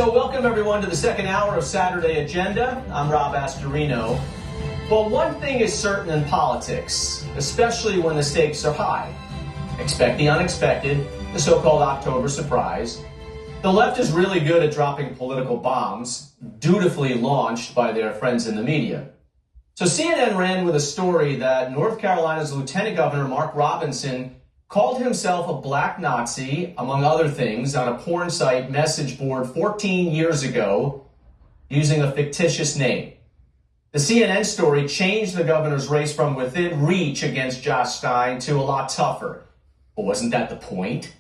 So welcome everyone to the second hour of Saturday Agenda. I'm Rob Astorino. Well, one thing is certain in politics, especially when the stakes are high. Expect the unexpected, the so-called October surprise. The left is really good at dropping political bombs, dutifully launched by their friends in the media. So CNN ran with a story that North Carolina's Lieutenant Governor Mark Robinson called himself a black Nazi, among other things, on a porn site message board 14 years ago using a fictitious name. The CNN story changed the governor's race from within reach against Josh Stein to a lot tougher. But wasn't that the point?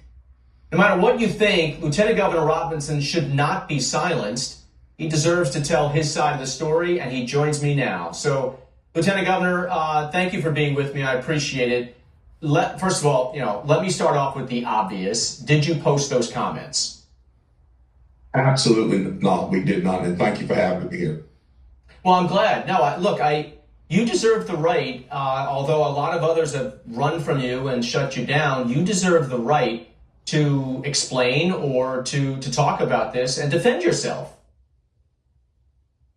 No matter what you think, Lieutenant Governor Robinson should not be silenced. He deserves to tell his side of the story, and he joins me now. So, Lieutenant Governor, thank you for being with me. I appreciate it. First of all, let me start off with the obvious. Did you post those comments? Absolutely not. We did not. And thank you for having me here. Well, I'm glad. No, you deserve the right, although a lot of others have run from you and shut you down, you deserve the right to explain or to talk about this and defend yourself.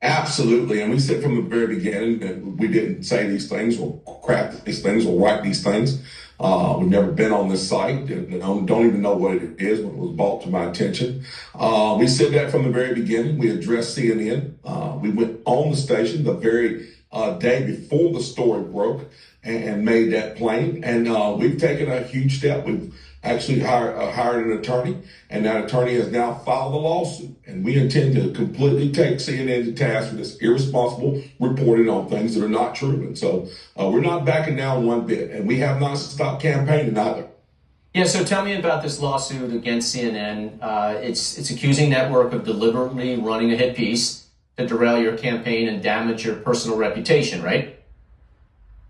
Absolutely. And we said from the very beginning that we didn't say these things or craft these things or write these things. We've never been on this site. Don't even know what it is when it was brought to my attention. We said that from the very beginning. We addressed CNN. We went on the station the very day before the story broke and made that plain. And we've taken a huge step. We've actually hired an attorney, and that attorney has now filed a lawsuit. And we intend to completely take CNN to task for this irresponsible reporting on things that are not true. And so we're not backing down one bit, and we have not stopped campaigning either. Yeah, so tell me about this lawsuit against CNN. It's accusing network of deliberately running a hit piece to derail your campaign and damage your personal reputation, right?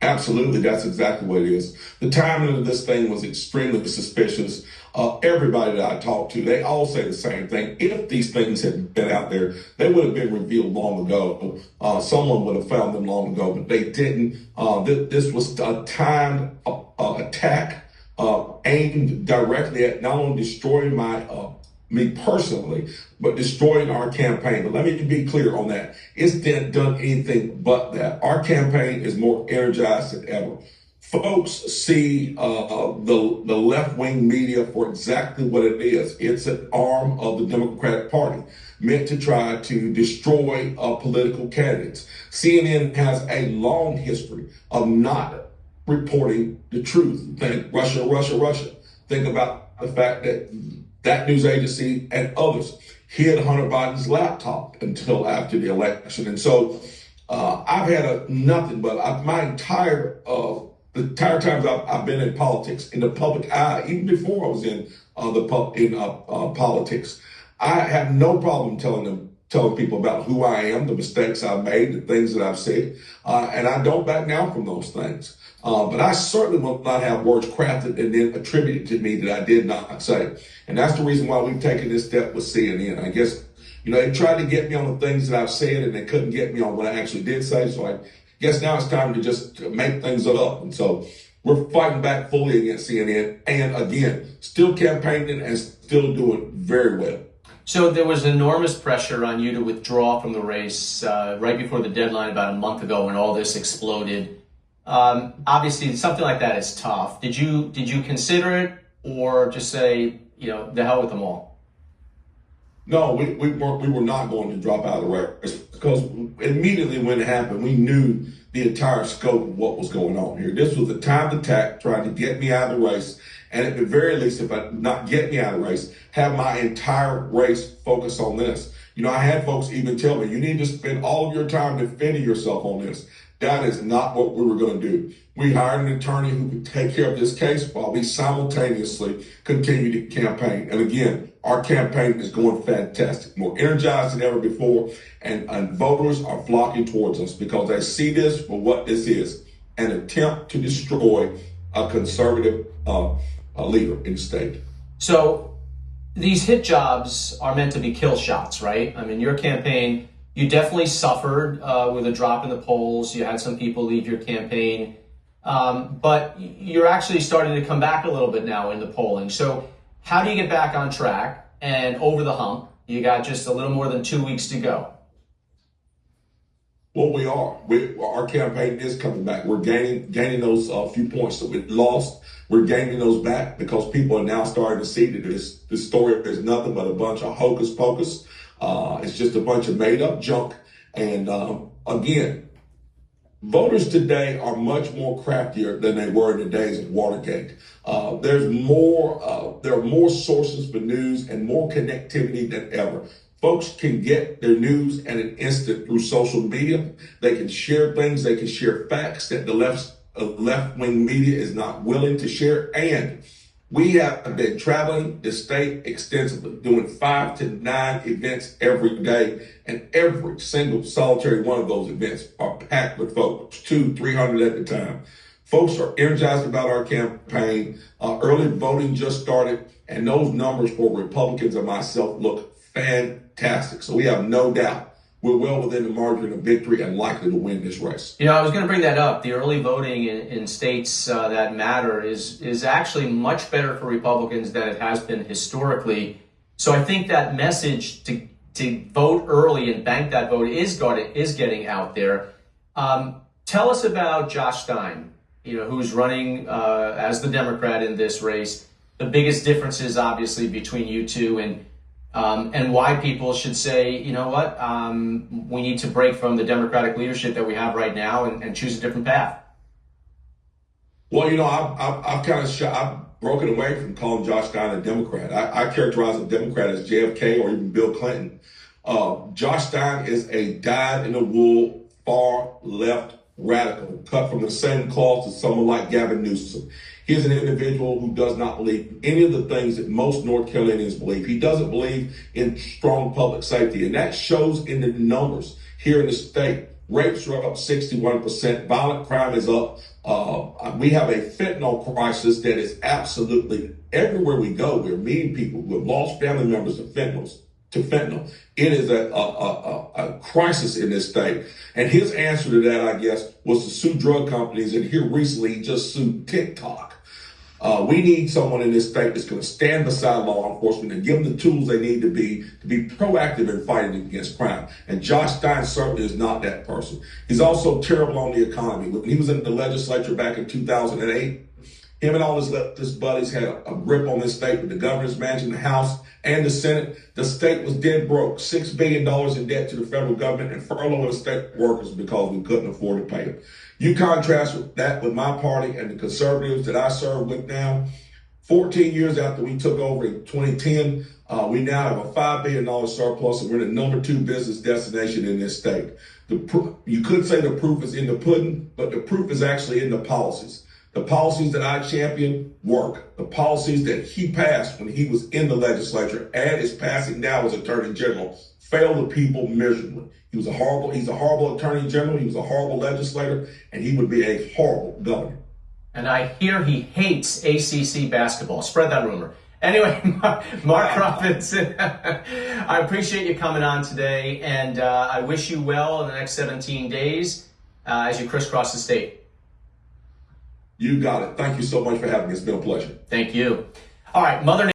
Absolutely, that's exactly what it is. The timing of this thing was extremely suspicious. Everybody that I talked to, they all say the same thing. If these things had been out there, they would have been revealed long ago. Someone would have found them long ago, but they didn't. This was a timed attack aimed directly at not only destroying me personally, but destroying our campaign. But let me be clear on that. It's done anything but that. Our campaign is more energized than ever. Folks see the left-wing media for exactly what it is. It's an arm of the Democratic Party meant to try to destroy political candidates. CNN has a long history of not reporting the truth. Think Russia, Russia, Russia. Think about the fact that news agency and others hid Hunter Biden's laptop until after the election. And so I've had nothing but the entire time I've been in politics, in the public eye, even before I was in politics, I have no problem telling people about who I am, the mistakes I've made, the things that I've said, and I don't back down from those things. But I certainly will not have words crafted and then attributed to me that I did not say. And that's the reason why we've taken this step with CNN. I guess, they tried to get me on the things that I've said, and they couldn't get me on what I actually did say. So I guess now it's time to just make things up. And so we're fighting back fully against CNN. And again, still campaigning and still doing very well. So there was enormous pressure on you to withdraw from the race right before the deadline about a month ago when all this exploded. Obviously, something like that is tough. Did you consider it, or just say, the hell with them all? No, we were not going to drop out of the race, because immediately when it happened, we knew the entire scope of what was going on here. This was a timed attack trying to get me out of the race, and at the very least, if I not get me out of the race, have my entire race focus on this. I had folks even tell me, you need to spend all of your time defending yourself on this. That is not what we were going to do. We hired an attorney who could take care of this case while we simultaneously continue to campaign. And again, our campaign is going fantastic, more energized than ever before. And voters are flocking towards us because they see this for what this is, an attempt to destroy a conservative leader in the state. So these hit jobs are meant to be kill shots, right? I mean, your campaign, you definitely suffered with a drop in the polls. You had some people leave your campaign. But you're actually starting to come back a little bit now in the polling. So how do you get back on track and over the hump You got just a little more than 2 weeks to go. Well, we are. Our campaign is coming back. We're gaining those few points that we lost. We're gaining those back because people are now starting to see that this story is nothing but a bunch of hocus pocus. It's just a bunch of made up junk. And again, voters today are much more craftier than they were in the days of Watergate. There are more sources for news and more connectivity than ever. Folks can get their news at an instant through social media. They can share things. They can share facts that the left-wing media is not willing to share. And we have been traveling the state extensively, doing 5 to 9 events every day. And every single solitary one of those events are packed with folks, 200-300 at a time. Folks are energized about our campaign. Early voting just started, and those numbers for Republicans and myself look fantastic. So we have no doubt we're well within the margin of victory and likely to win this race. You know, I was going to bring that up. The early voting in states that matter is actually much better for Republicans than it has been historically. So I think that message to vote early and bank that vote is getting out there. Tell us about Josh Stein, who's running as the Democrat in this race. The biggest differences, obviously, between you two and why people should say, you know what, we need to break from the Democratic leadership that we have right now and choose a different path. Well, I've broken away from calling Josh Stein a Democrat. I characterize a Democrat as JFK or even Bill Clinton. Josh Stein is a dyed-in-the-wool, far-left radical, cut from the same cloth as someone like Gavin Newsom. He is an individual who does not believe any of the things that most North Carolinians believe. He doesn't believe in strong public safety, and that shows in the numbers here in the state. Rapes are up 61%. Violent crime is up. We have a fentanyl crisis that is absolutely everywhere we go. We're meeting people who have lost family members to fentanyl. It is a crisis in this state. And his answer to that, I guess, was to sue drug companies. And here recently, he just sued TikTok. We need someone in this state that's going to stand beside law enforcement and give them the tools they need to be proactive in fighting against crime. And Josh Stein certainly is not that person. He's also terrible on the economy. When he was in the legislature back in 2008, him and all his leftist buddies had a grip on this state with the governor's mansion, the House, and the Senate. The state was dead broke, $6 billion in debt to the federal government, and furloughing state workers because we couldn't afford to pay them. You contrast that with my party and the conservatives that I serve with now. 14 years after we took over in 2010, we now have a $5 billion surplus, and we're the number 2 business destination in this state. You could say the proof is in the pudding, but the proof is actually in the policies. The policies that I champion work. The policies that he passed when he was in the legislature and is passing now as Attorney General failed the people miserably. He's a horrible Attorney General. He was a horrible legislator, and he would be a horrible governor. And I hear he hates ACC basketball. Spread that rumor. Anyway, Mark Robinson, I appreciate you coming on today, and I wish you well in the next 17 days as you crisscross the state. You got it. Thank you so much for having me. It's been a pleasure. Thank you. All right, Mother